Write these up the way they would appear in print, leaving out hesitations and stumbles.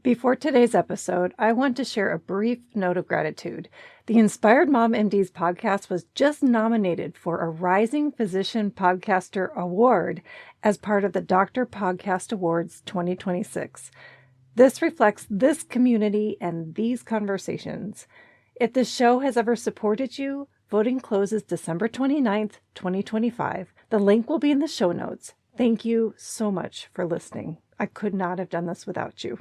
Before today's episode, I want to share a brief note of gratitude. The Inspired Mom MD's podcast was just nominated for a Rising Physician Podcaster Award as part of the Doctor Podcast Awards 2026. This reflects this community and these conversations. If the show has ever supported you, voting closes December 29th, 2025. The link will be in the show notes. Thank you so much for listening. I could not have done this without you.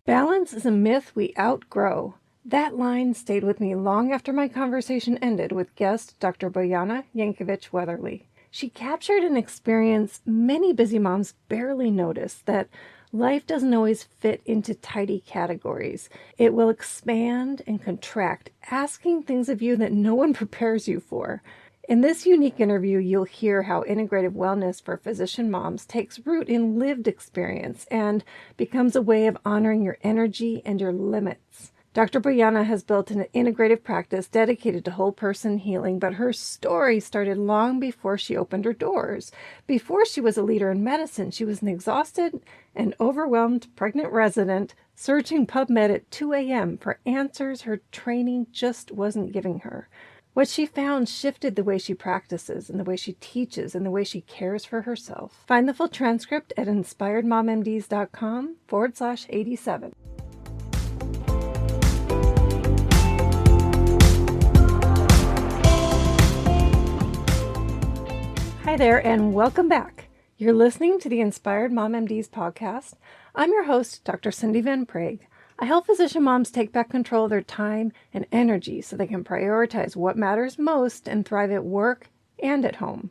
Balance is a myth we outgrow. That line stayed with me long after my conversation ended with guest Dr. Bojana Jankovic Weatherly. She captured an experience many busy moms barely notice, that life doesn't always fit into tidy categories. It will expand and contract, asking things of you that no one prepares you for. In this unique interview, you'll hear how integrative wellness for physician moms takes root in lived experience and becomes a way of honoring your energy and your limits. Dr. Bojana has built an integrative practice dedicated to whole person healing, but her story started long before she opened her doors. Before she was a leader in medicine, she was an exhausted and overwhelmed pregnant resident searching PubMed at 2 a.m. for answers her training just wasn't giving her. What she found shifted the way she practices and the way she teaches and the way she cares for herself. Find the full transcript at inspiredmommds.com/87. Hi there, and welcome back. You're listening to the Inspired Mom MDs podcast. I'm your host, Dr. Cindy Van Prague. I help physician moms take back control of their time and energy so they can prioritize what matters most and thrive at work and at home.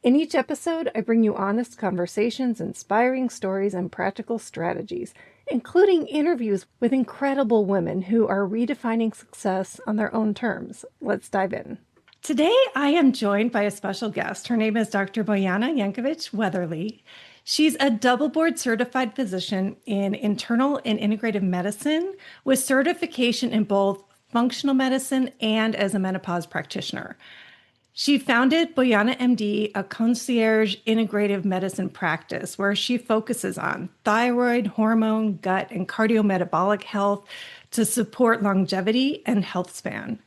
In each episode, I bring you honest conversations, inspiring stories, and practical strategies, including interviews with incredible women who are redefining success on their own terms. Let's dive in. Today, I am joined by a special guest. Her name is Dr. Bojana Jankovic Weatherly. She's a double board certified physician in internal and integrative medicine with certification in both functional medicine and as a menopause practitioner. She founded Bojana MD, a concierge integrative medicine practice where she focuses on thyroid, hormone, gut, and cardiometabolic health to support longevity and health span.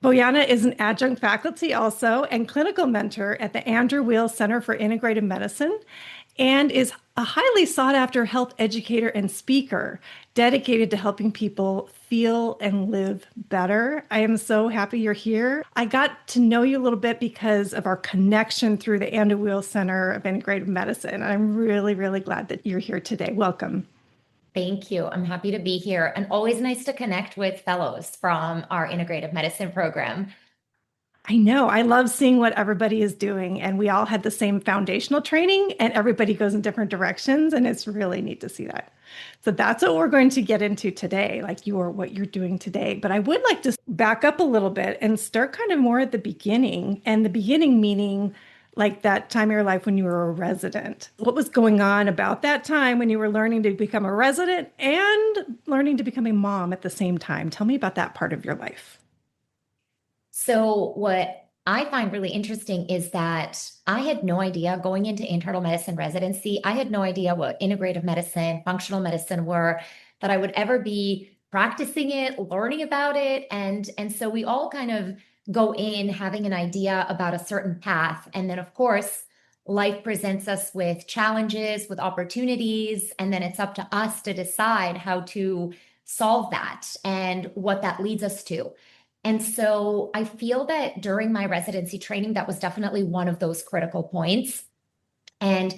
Bojana is an adjunct faculty also and clinical mentor at the Andrew Weil Center for Integrative Medicine and is a highly sought after health educator and speaker dedicated to helping people feel and live better. I am so happy you're here. I got to know you a little bit because of our connection through the Andrew Weil Center of Integrative Medicine. I'm really, really glad that you're here today. Welcome. Thank you. I'm happy to be here, and always nice to connect with fellows from our integrative medicine program. I know. I love seeing what everybody is doing, and we all had the same foundational training and everybody goes in different directions, and it's really neat to see that. So that's what we're going to get into today, like what you're doing today. But I would like to back up a little bit and start kind of more at the beginning, and the beginning meaning like that time of your life when you were a resident. What was going on about that time when you were learning to become a resident and learning to become a mom at the same time? Tell me about that part of your life. So what I find really interesting is that I had no idea going into internal medicine residency. I had no idea what integrative medicine, functional medicine were, that I would ever be practicing it, learning about it. And so we all kind of go in having an idea about a certain path. And then, of course, life presents us with challenges, with opportunities, and then it's up to us to decide how to solve that and what that leads us to. And so I feel that during my residency training, that was definitely one of those critical points. And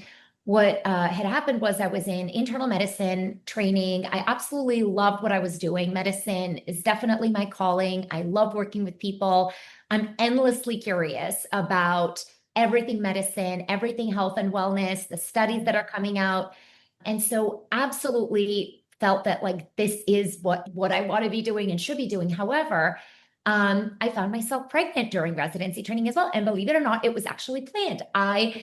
what had happened was I was in internal medicine training. I absolutely loved what I was doing. Medicine is definitely my calling. I love working with people. I'm endlessly curious about everything medicine, everything health and wellness, the studies that are coming out. And so absolutely felt that like this is what I want to be doing and should be doing. However, I found myself pregnant during residency training as well. And believe it or not, it was actually planned. I,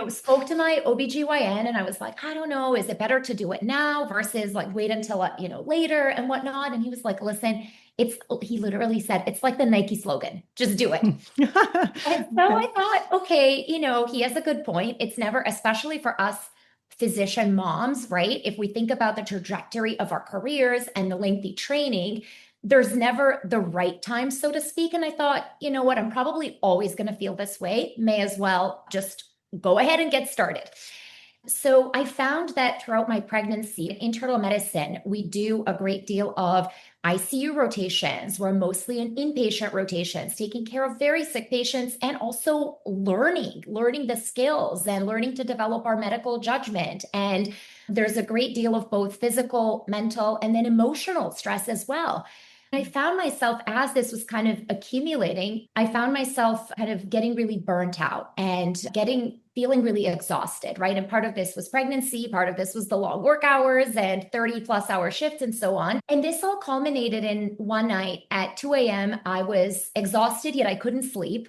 spoke to my OBGYN and I was like, I don't know, is it better to do it now versus like wait until, later and whatnot? And he was like, listen, he literally said, it's like the Nike slogan, just do it. And so I thought, okay, he has a good point. It's never, especially for us physician moms, right? If we think about the trajectory of our careers and the lengthy training, there's never the right time, so to speak. And I thought, you know what, I'm probably always going to feel this way. May as well just go ahead and get started. So I found that throughout my pregnancy, in internal medicine, we do a great deal of ICU rotations. We're mostly in inpatient rotations, taking care of very sick patients and also learning the skills and learning to develop our medical judgment. And there's a great deal of both physical, mental, and then emotional stress as well. I found myself, as this was kind of accumulating, I found myself kind of getting really burnt out and feeling really exhausted, right? And part of this was pregnancy, part of this was the long work hours and 30+ hour shifts and so on. And this all culminated in one night at 2 a.m. I was exhausted, yet I couldn't sleep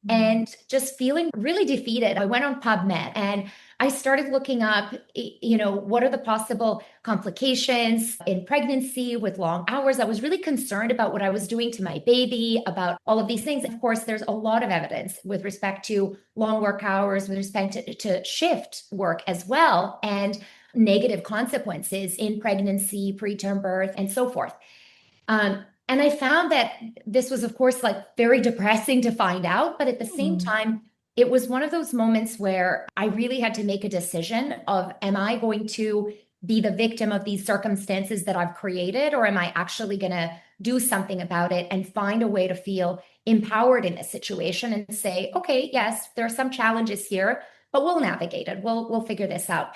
and just feeling really defeated. I went on PubMed and I started looking up, what are the possible complications in pregnancy with long hours? I was really concerned about what I was doing to my baby, about all of these things. Of course, there's a lot of evidence with respect to long work hours, with respect to shift work as well, and negative consequences in pregnancy, preterm birth, and so forth. And I found that this was, of course, like very depressing to find out, but at the same time, it was one of those moments where I really had to make a decision of, am I going to be the victim of these circumstances that I've created, or am I actually going to do something about it and find a way to feel empowered in this situation and say, okay, yes, there are some challenges here, but we'll navigate it. We'll figure this out.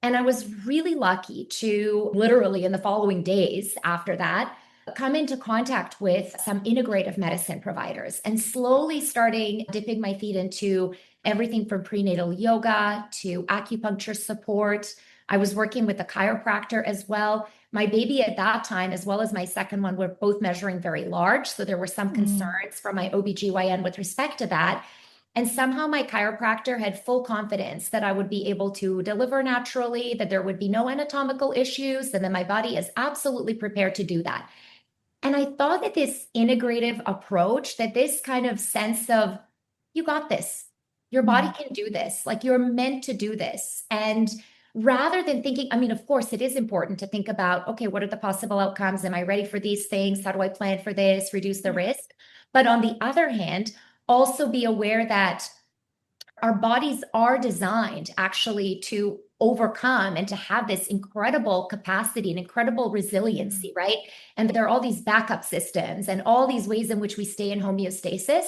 And I was really lucky to literally in the following days after that, come into contact with some integrative medicine providers and slowly starting dipping my feet into everything from prenatal yoga to acupuncture support. I was working with a chiropractor as well. My baby at that time, as well as my second one, were both measuring very large. So there were some concerns from my OBGYN with respect to that. And somehow my chiropractor had full confidence that I would be able to deliver naturally, that there would be no anatomical issues, and that my body is absolutely prepared to do that. And I thought that this integrative approach, that this kind of sense of, you got this, your body can do this, like you're meant to do this. And rather than thinking, I mean, of course, it is important to think about, okay, what are the possible outcomes? Am I ready for these things? How do I plan for this? Reduce the risk. But on the other hand, also be aware that our bodies are designed actually to overcome and to have this incredible capacity and incredible resiliency, right? And there are all these backup systems and all these ways in which we stay in homeostasis.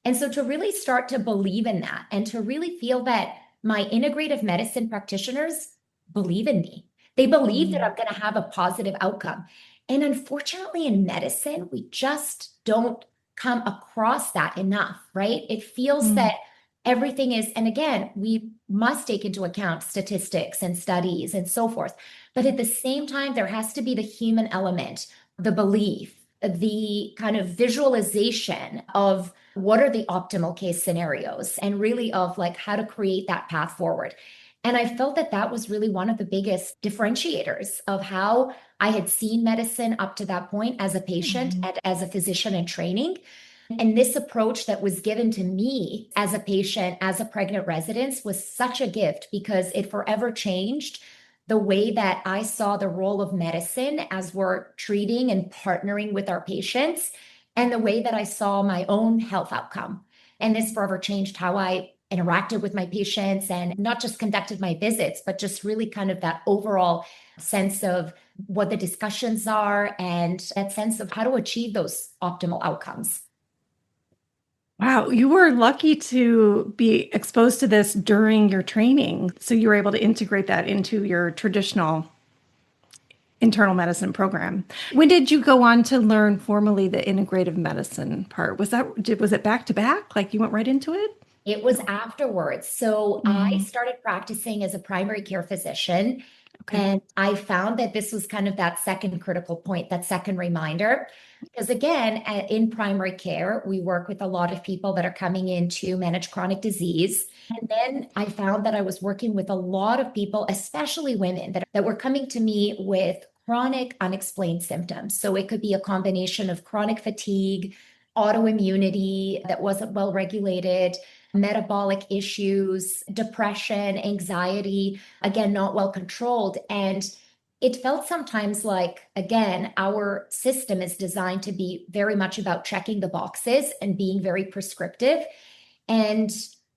And so to really start to believe in that and to really feel that my integrative medicine practitioners believe in me. They believe that I'm going to have a positive outcome. And unfortunately, in medicine, we just don't come across that enough, right? It feels that everything is, and again, we must take into account statistics and studies and so forth. But at the same time, there has to be the human element, the belief, the kind of visualization of what are the optimal case scenarios and really of like how to create that path forward. And I felt that that was really one of the biggest differentiators of how I had seen medicine up to that point as a patient and as a physician in training. And this approach that was given to me as a patient, as a pregnant resident, was such a gift because it forever changed the way that I saw the role of medicine as we're treating and partnering with our patients, and the way that I saw my own health outcome. And this forever changed how I interacted with my patients and not just conducted my visits, but just really kind of that overall sense of what the discussions are and that sense of how to achieve those optimal outcomes. Wow, you were lucky to be exposed to this during your training. So you were able to integrate that into your traditional internal medicine program. When did you go on to learn formally the integrative medicine part? Was it back to back? Like you went right into it? It was afterwards. So I started practicing as a primary care physician. Okay. And I found that this was kind of that second critical point, that second reminder. Because again, in primary care, we work with a lot of people that are coming in to manage chronic disease. And then I found that I was working with a lot of people, especially women, that were coming to me with chronic unexplained symptoms. So it could be a combination of chronic fatigue, autoimmunity that wasn't well regulated, metabolic issues, depression, anxiety, again, not well controlled. And it felt sometimes like, again, our system is designed to be very much about checking the boxes and being very prescriptive. And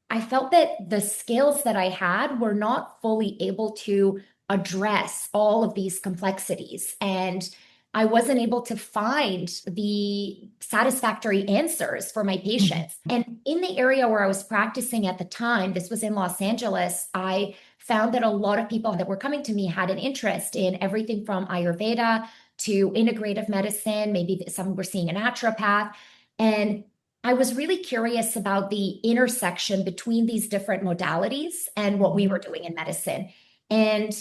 I felt that the skills that I had were not fully able to address all of these complexities. And I wasn't able to find the satisfactory answers for my patients. And in the area where I was practicing at the time, this was in Los Angeles, I found that a lot of people that were coming to me had an interest in everything from Ayurveda to integrative medicine. Maybe some were seeing a naturopath. And I was really curious about the intersection between these different modalities and what we were doing in medicine. And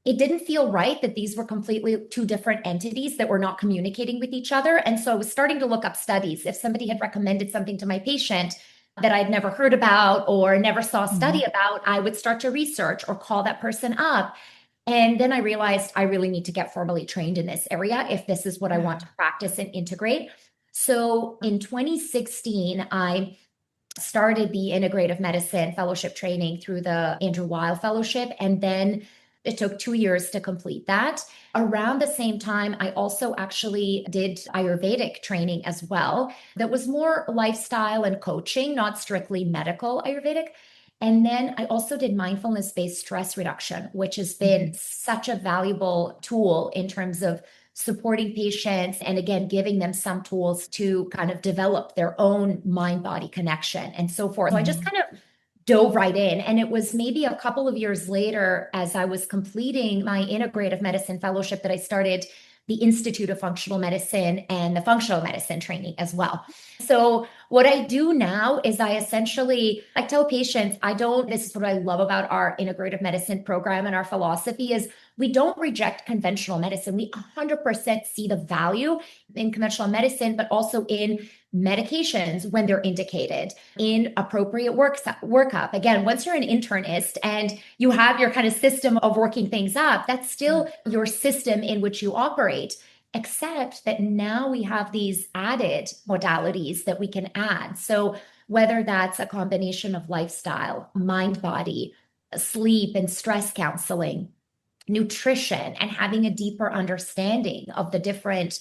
it didn't feel right that these were completely two different entities that were not communicating with each other. And so I was starting to look up studies. If somebody had recommended something to my patient that I'd never heard about or never saw a study about, I would start to research or call that person up. And then I realized I really need to get formally trained in this area if this is what I want to practice and integrate. So in 2016, I started the integrative medicine fellowship training through the Andrew Weil Fellowship. And then it took 2 years to complete that. Around the same time, I also actually did Ayurvedic training as well. That was more lifestyle and coaching, not strictly medical Ayurvedic. And then I also did mindfulness-based stress reduction, which has been such a valuable tool in terms of supporting patients and again, giving them some tools to kind of develop their own mind-body connection and so forth. So I just kind of dove right in. And it was maybe a couple of years later, as I was completing my integrative medicine fellowship, that I started the Institute of Functional Medicine and the functional medicine training as well. So what I do now is I tell patients, this is what I love about our integrative medicine program and our philosophy is we don't reject conventional medicine. We 100% see the value in conventional medicine, but also in medications when they're indicated, in appropriate workup. Again, once you're an internist and you have your kind of system of working things up, that's still your system in which you operate, except that now we have these added modalities that we can add. So whether that's a combination of lifestyle, mind, body, sleep and stress counseling, nutrition, and having a deeper understanding of the different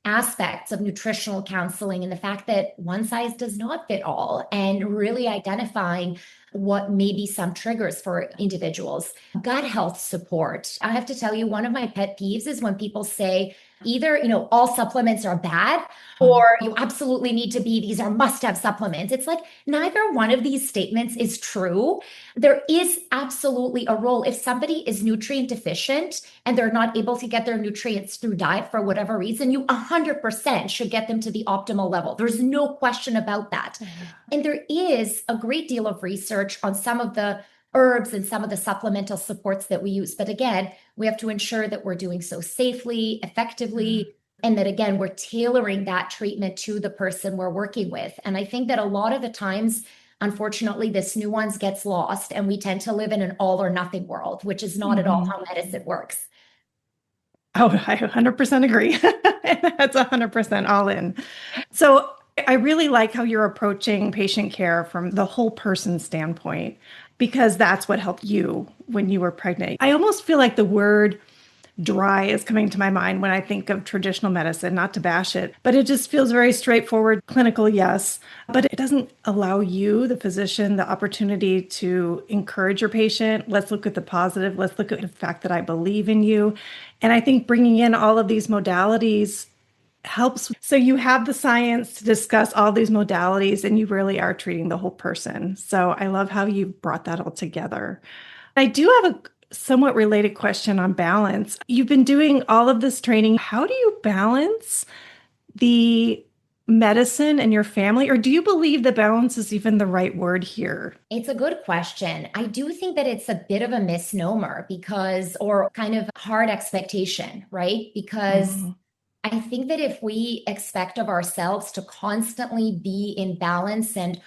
aspects of nutritional counseling and the fact that one size does not fit all, and really identifying what may be some triggers for individuals. Gut health support. I have to tell you, one of my pet peeves is when people say either, all supplements are bad or you absolutely need to these are must-have supplements. It's like neither one of these statements is true. There is absolutely a role. If somebody is nutrient deficient and they're not able to get their nutrients through diet for whatever reason, you 100% should get them to the optimal level. There's no question about that. And there is a great deal of research on some of the herbs and some of the supplemental supports that we use. But again, we have to ensure that we're doing so safely, effectively, and that again, we're tailoring that treatment to the person we're working with. And I think that a lot of the times, unfortunately, this nuance gets lost and we tend to live in an all or nothing world, which is not at all how medicine works. Oh, I 100% agree. That's 100% all in. So I really like how you're approaching patient care from the whole person standpoint, because that's what helped you when you were pregnant. I almost feel like the word dry is coming to my mind when I think of traditional medicine, not to bash it, but it just feels very straightforward, clinical, yes, but it doesn't allow you, the physician, the opportunity to encourage your patient. Let's look at the positive. Let's look at the fact that I believe in you. And I think bringing in all of these modalities helps. So you have the science to discuss all these modalities and you really are treating the whole person. So I love how you brought that all together. I do have a somewhat related question on balance. You've been doing all of this training. How do you balance the medicine and your family? Or do you believe that balance is even the right word here? It's a good question. I do think that it's a bit of a misnomer or kind of hard expectation, right? Because I think that if we expect of ourselves to constantly be in balance and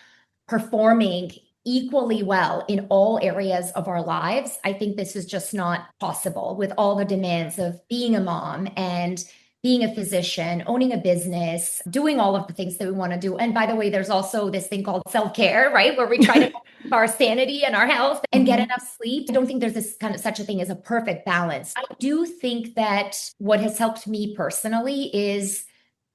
performing equally well in all areas of our lives, I think this is just not possible with all the demands of being a mom and being a physician, owning a business, doing all of the things that we want to do. And by the way, there's also this thing called self-care, right? Where we try to keep our sanity and our health and get enough sleep. I don't think there's this kind of such a thing as a perfect balance. I do think that what has helped me personally is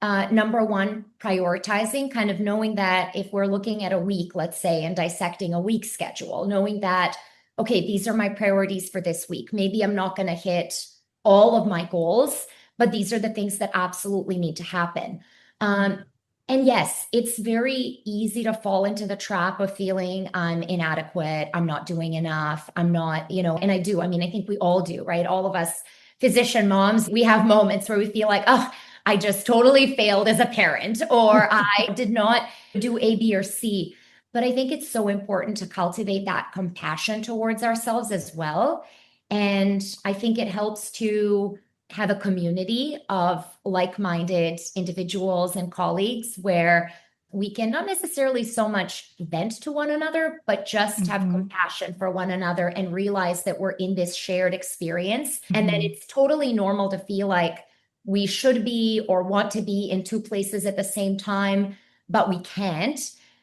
number one, prioritizing, kind of knowing that if we're looking at a week, let's say, and dissecting a week schedule, knowing that, okay, these are my priorities for this week. Maybe I'm not going to hit all of my goals, but these are the things that absolutely need to happen. And yes, it's very easy to fall into the trap of feeling I'm inadequate, I'm not doing enough, I'm not, and I do. I mean, I think we all do, right? All of us physician moms, we have moments where we feel like, oh, I just totally failed as a parent, or I did not do A, B, or C. But I think it's so important to cultivate that compassion towards ourselves as well. And I think it helps to have a community of like-minded individuals and colleagues where we can not necessarily so much vent to one another, but just have compassion for one another and realize that we're in this shared experience and that it's totally normal to feel like we should be or want to be in two places at the same time, but we can't.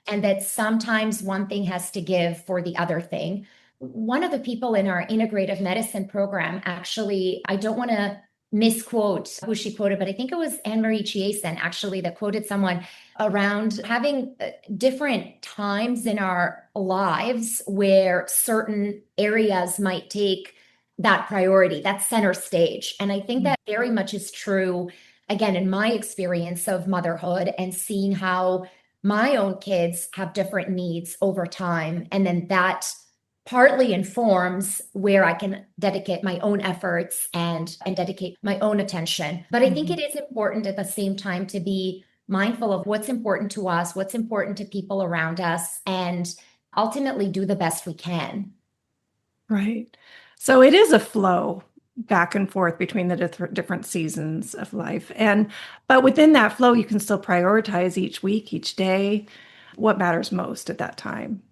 And that sometimes one thing has to give for the other thing. One of the people in our integrative medicine program, actually, I don't want to misquote who she quoted, but I think it was Anne-Marie Chiasen actually that quoted someone around having different times in our lives where certain areas might take that priority, that center stage. And I think that very much is true, again, in my experience of motherhood and seeing how my own kids have different needs over time. And then that partly informs where I can dedicate my own efforts and dedicate my own attention. But I think it is important at the same time to be mindful of what's important to us, what's important to people around us, and ultimately do the best we can. Right. So it is a flow back and forth between the different seasons of life. But within that flow, you can still prioritize each week, each day, what matters most at that time.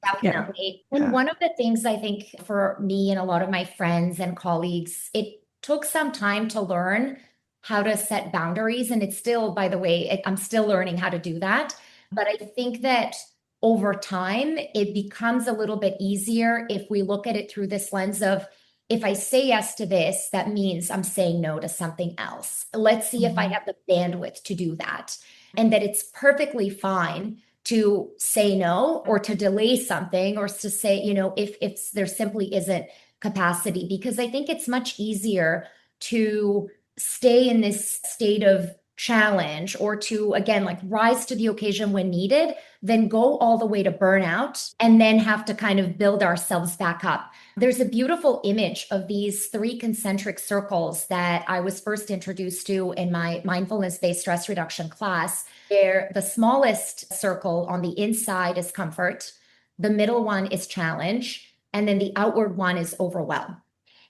Definitely. Yeah. And one of the things I think for me and a lot of my friends and colleagues, it took some time to learn how to set boundaries. And it's still, by the way, I'm still learning how to do that. But I think that over time, it becomes a little bit easier if we look at it through this lens of, if I say yes to this, that means I'm saying no to something else. Let's see if I have the bandwidth to do that. And that it's perfectly fine to say no or to delay something or to say, if there simply isn't capacity, because I think it's much easier to stay in this state of challenge or to, again, like rise to the occasion when needed, than go all the way to burnout and then have to kind of build ourselves back up. There's a beautiful image of these three concentric circles that I was first introduced to in my mindfulness-based stress reduction class, where the smallest circle on the inside is comfort, the middle one is challenge, and then the outward one is overwhelm.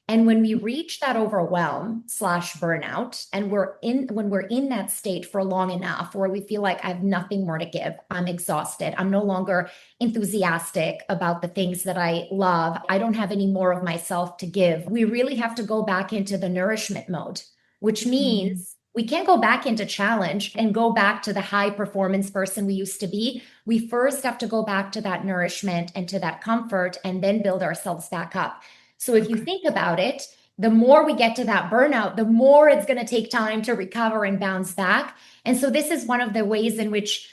And when we reach that overwhelm / burnout, and when we're in that state for long enough where we feel like I have nothing more to give, I'm exhausted, I'm no longer enthusiastic about the things that I love, I don't have any more of myself to give, we really have to go back into the nourishment mode, which means we can't go back into challenge and go back to the high performance person we used to be. We first have to go back to that nourishment and to that comfort and then build ourselves back up. So if you think about it, the more we get to that burnout, the more it's going to take time to recover and bounce back. And so this is one of the ways in which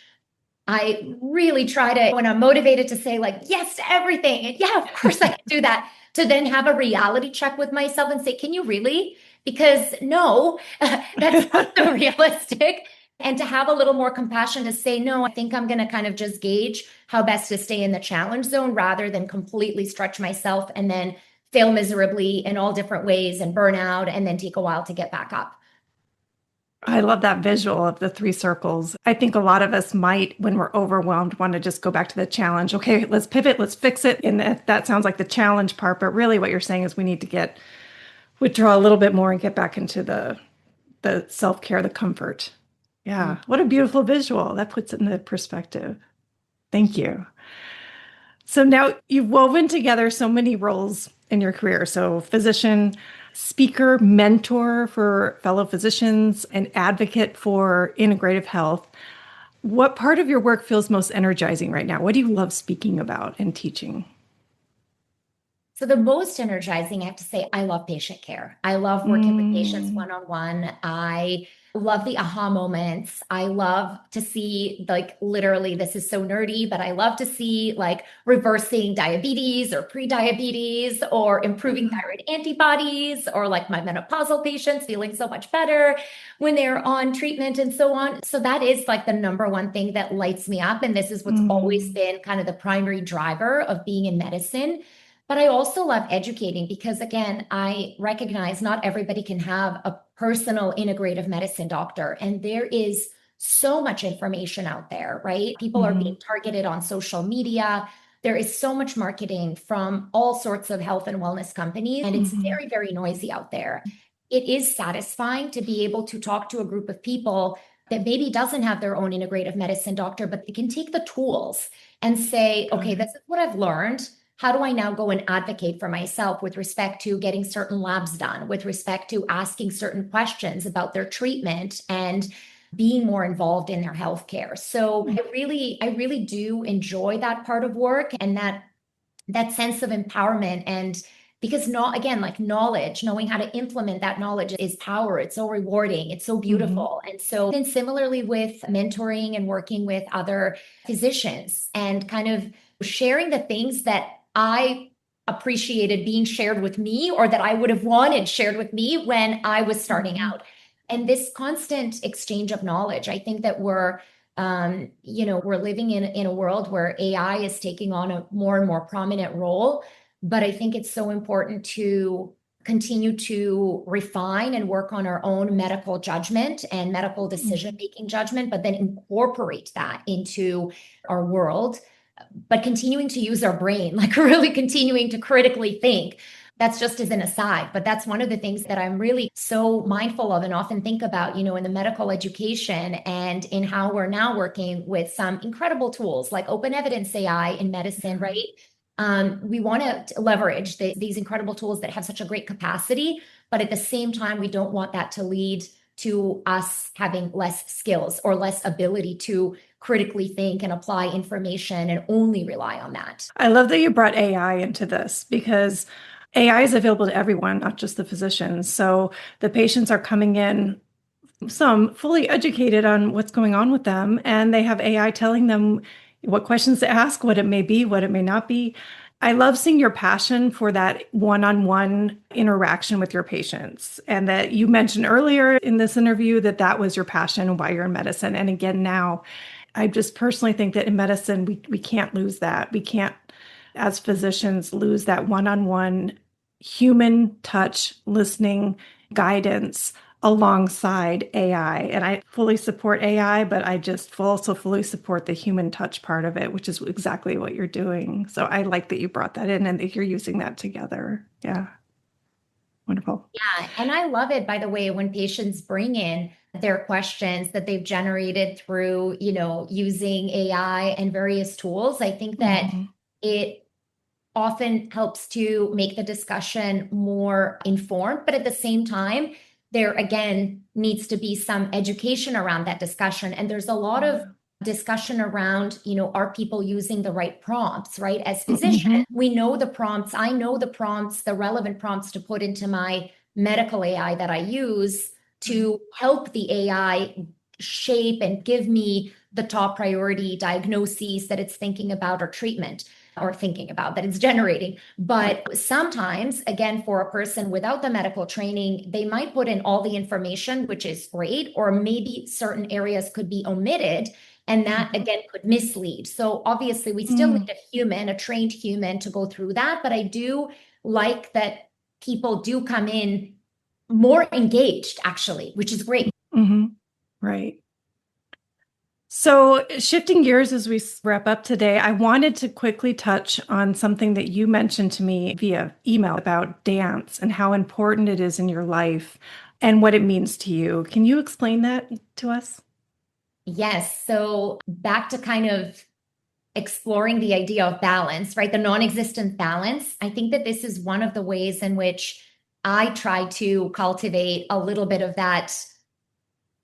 I really try to, when I'm motivated to say like, yes to everything, and yeah, of course I can do that, to then have a reality check with myself and say, can you really? Because no, that's not so realistic. And to have a little more compassion to say, no, I think I'm going to kind of just gauge how best to stay in the challenge zone rather than completely stretch myself and then fail miserably in all different ways and burn out and then take a while to get back up. I love that visual of the three circles. I think a lot of us might, when we're overwhelmed, want to just go back to the challenge. Okay, let's pivot, let's fix it. And that sounds like the challenge part, but really what you're saying is we need to withdraw a little bit more and get back into the self-care, the comfort. Yeah, what a beautiful visual. That puts it into perspective. Thank you. So now you've woven together so many roles in your career. So physician, speaker, mentor for fellow physicians, an advocate for integrative health. What part of your work feels most energizing right now? What do you love speaking about and teaching? So the most energizing, I have to say, I love patient care. I love working with patients Mm, one-on-one. I love the aha moments. I love to see, like, literally, this is so nerdy, but I love to see like reversing diabetes or pre-diabetes or improving thyroid antibodies or like my menopausal patients feeling so much better when they're on treatment and so on. So that is like the number one thing that lights me up. And this is what's always mm, been kind of the primary driver of being in medicine. But I also love educating because, again, I recognize not everybody can have a personal integrative medicine doctor. And there is so much information out there, right? People are being mhm, targeted on social media. There is so much marketing from all sorts of health and wellness companies, and it's mhm, very, very noisy out there. It is satisfying to be able to talk to a group of people that maybe doesn't have their own integrative medicine doctor, but they can take the tools and say, got okay, it. this is what I've learned. How do I now go and advocate for myself with respect to getting certain labs done, with respect to asking certain questions about their treatment and being more involved in their healthcare? So I really do enjoy that part of work and that sense of empowerment. And because, not again, like, knowledge, knowing how to implement that knowledge is power. It's so rewarding, it's so Mhm, beautiful. And so then similarly with mentoring and working with other physicians and kind of sharing the things that I appreciated being shared with me or that I would have wanted shared with me when I was starting mhm, out. And this constant exchange of knowledge, I think that we're living in a world where AI is taking on a more and more prominent role. But I think it's so important to continue to refine and work on our own medical judgment and medical decision mhm. making judgment, but then incorporate that into our world, but continuing to use our brain, like really continuing to critically think. That's just as an aside, but that's one of the things that I'm really so mindful of and often think about, in the medical education and in how we're now working with some incredible tools like open evidence AI in medicine, Yeah. right? We want to leverage these incredible tools that have such a great capacity, but at the same time, we don't want that to lead to us having less skills or less ability to critically think and apply information and only rely on that. I love that you brought AI into this because AI is available to everyone, not just the physicians. So the patients are coming in, some fully educated on what's going on with them, and they have AI telling them what questions to ask, what it may be, what it may not be. I love seeing your passion for that one-on-one interaction with your patients, and that you mentioned earlier in this interview that that was your passion and why you're in medicine. And again, now, I just personally think that in medicine, we can't lose that. We can't, as physicians, lose that one-on-one human touch, listening, guidance alongside AI. And I fully support AI, but I just also fully support the human touch part of it, which is exactly what you're doing. So I like that you brought that in and that you're using that together. Yeah, wonderful. Yeah, and I love it, by the way, when patients bring in their questions that they've generated through, using AI and various tools. I think that Mhm. it often helps to make the discussion more informed, but at the same time, there again needs to be some education around that discussion. And there's a lot of Yeah. discussion around, are people using the right prompts, right? As physicians, Mhm. we know the prompts. I know the prompts, the relevant prompts to put into my medical AI that I use Right. to help the AI shape and give me the top priority diagnoses that it's thinking about or treatment or thinking about that it's generating. Right. But sometimes, again, for a person without the medical training, they might put in all the information, which is great, or maybe certain areas could be omitted. And that Mhm. again could mislead. So obviously, we still Mm. need a human, a trained human to go through that. But I do like that people do come in more engaged, actually, which is great. Mhm. Right. So, shifting gears as we wrap up today, I wanted to quickly touch on something that you mentioned to me via email about dance and how important it is in your life and what it means to you. Can you explain that to us? Yes. So back to kind of exploring the idea of balance, right? The non existent balance. I think that this is one of the ways in which I try to cultivate a little bit of that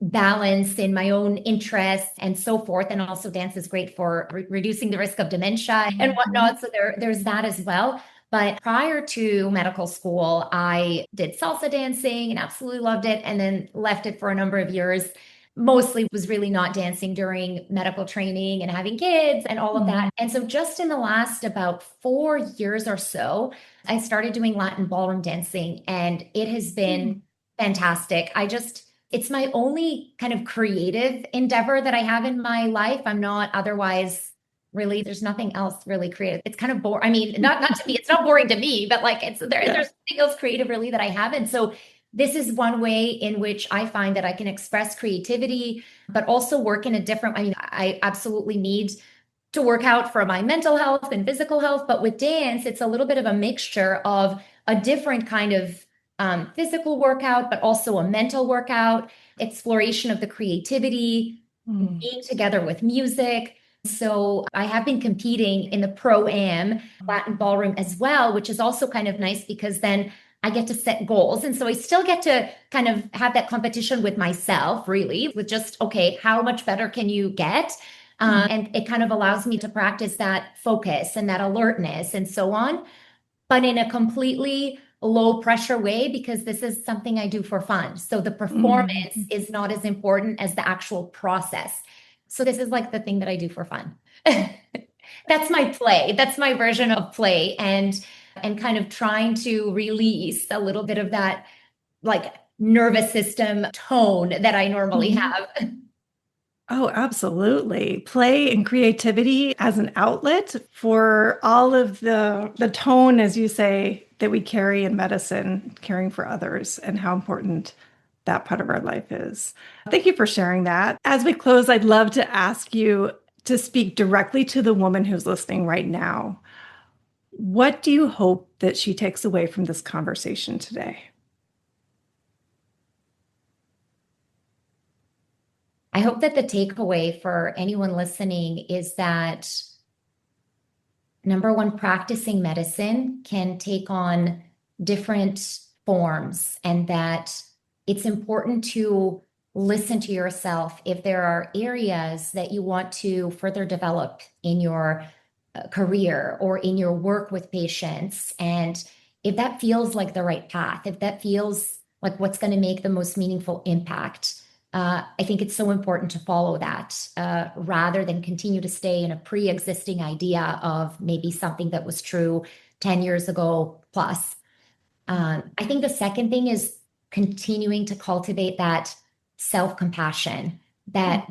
balance in my own interests and so forth. And also dance is great for reducing the risk of dementia and whatnot. So there's that as well. But prior to medical school, I did salsa dancing and absolutely loved it, and then left it for a number of years. Mostly was really not dancing during medical training and having kids and all of that. And so just in the last about 4 years or so, I started doing Latin ballroom dancing, and it has been fantastic. It's my only kind of creative endeavor that I have in my life. I'm not otherwise really, there's nothing else really creative. It's kind of boring. I mean, not to me, it's not boring to me, but like there's nothing else creative really that I have. And so this is one way in which I find that I can express creativity, but also work in a different, I mean, I absolutely need to work out for my mental health and physical health, but with dance, it's a little bit of a mixture of a different kind of physical workout, but also a mental workout, exploration of the creativity, being together with music. So I have been competing in the Pro-Am Latin ballroom as well, which is also kind of nice because then I get to set goals. And so I still get to kind of have that competition with myself, really, with just, okay, how much better can you get? And it kind of allows me to practice that focus and that alertness and so on, but in a completely low pressure way, because this is something I do for fun. So the performance is not as important as the actual process. So this is like the thing that I do for fun. That's my play. That's my version of play, and kind of trying to release a little bit of that like nervous system tone that I normally have. Oh, absolutely. Play and creativity as an outlet for all of the tone, as you say, that we carry in medicine, caring for others, and how important that part of our life is. Thank you for sharing that. As we close, I'd love to ask you to speak directly to the woman who's listening right now. What do you hope that she takes away from this conversation today? I hope that the takeaway for anyone listening is that, number one, practicing medicine can take on different forms, and that it's important to listen to yourself if there are areas that you want to further develop in your career or in your work with patients. And if that feels like the right path, if that feels like what's going to make the most meaningful impact, I think it's so important to follow that rather than continue to stay in a pre-existing idea of maybe something that was true 10 years ago plus. I think the second thing is continuing to cultivate that self-compassion, that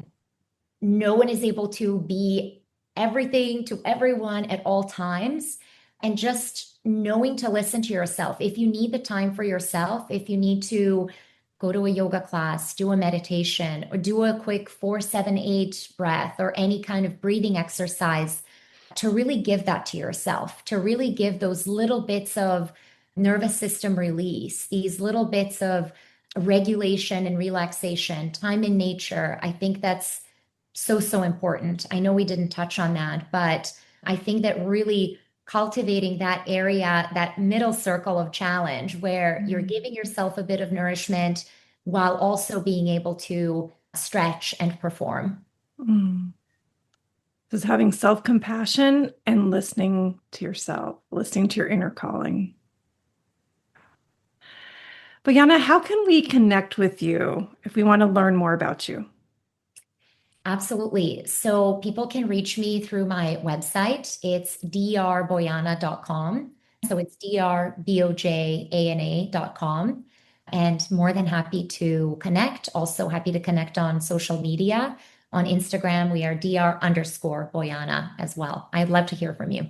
no one is able to be everything to everyone at all times, and just knowing to listen to yourself. If you need the time for yourself, if you need to go to a yoga class, do a meditation, or do a quick 4-7-8 breath or any kind of breathing exercise, to really give that to yourself, to really give those little bits of nervous system release, these little bits of regulation and relaxation, time in nature. I think that's so important. I know we didn't touch on that, but I think that really cultivating that area, that middle circle of challenge where you're giving yourself a bit of nourishment while also being able to stretch and perform. Just having self-compassion and listening to yourself, listening to your inner calling. Bojana, how can we connect with you if we want to learn more about you? Absolutely. So people can reach me through my website. It's drbojana.com. So it's drbojana.com. And more than happy to connect. Also happy to connect on social media. On Instagram, we are dr_Bojana as well. I'd love to hear from you.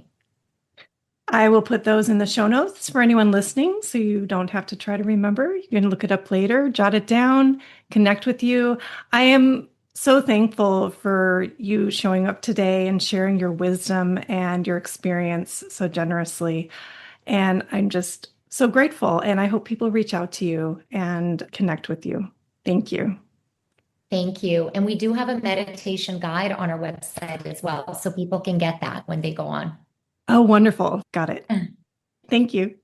I will put those in the show notes for anyone listening, so you don't have to try to remember. You can look it up later, jot it down, connect with you. I am so thankful for you showing up today and sharing your wisdom and your experience so generously. And I'm just so grateful. And I hope people reach out to you and connect with you. Thank you. Thank you. And we do have a meditation guide on our website as well, so people can get that when they go on. Oh, wonderful. Got it. Thank you.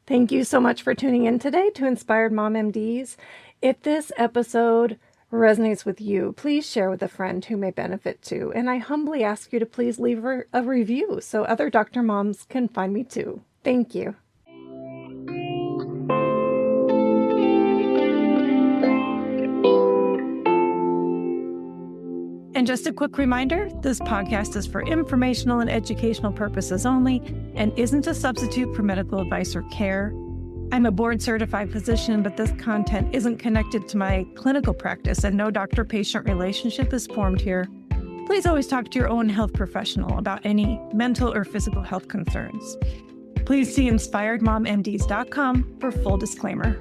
Thank you so much for tuning in today to Inspired Mom MDs. If this episode resonates with you, please share with a friend who may benefit too. And I humbly ask you to please leave a review so other Dr. Moms can find me too. Thank you. And just a quick reminder, this podcast is for informational and educational purposes only and isn't a substitute for medical advice or care. I'm a board-certified physician, but this content isn't connected to my clinical practice and no doctor-patient relationship is formed here. Please always talk to your own health professional about any mental or physical health concerns. Please see inspiredmommds.com for full disclaimer.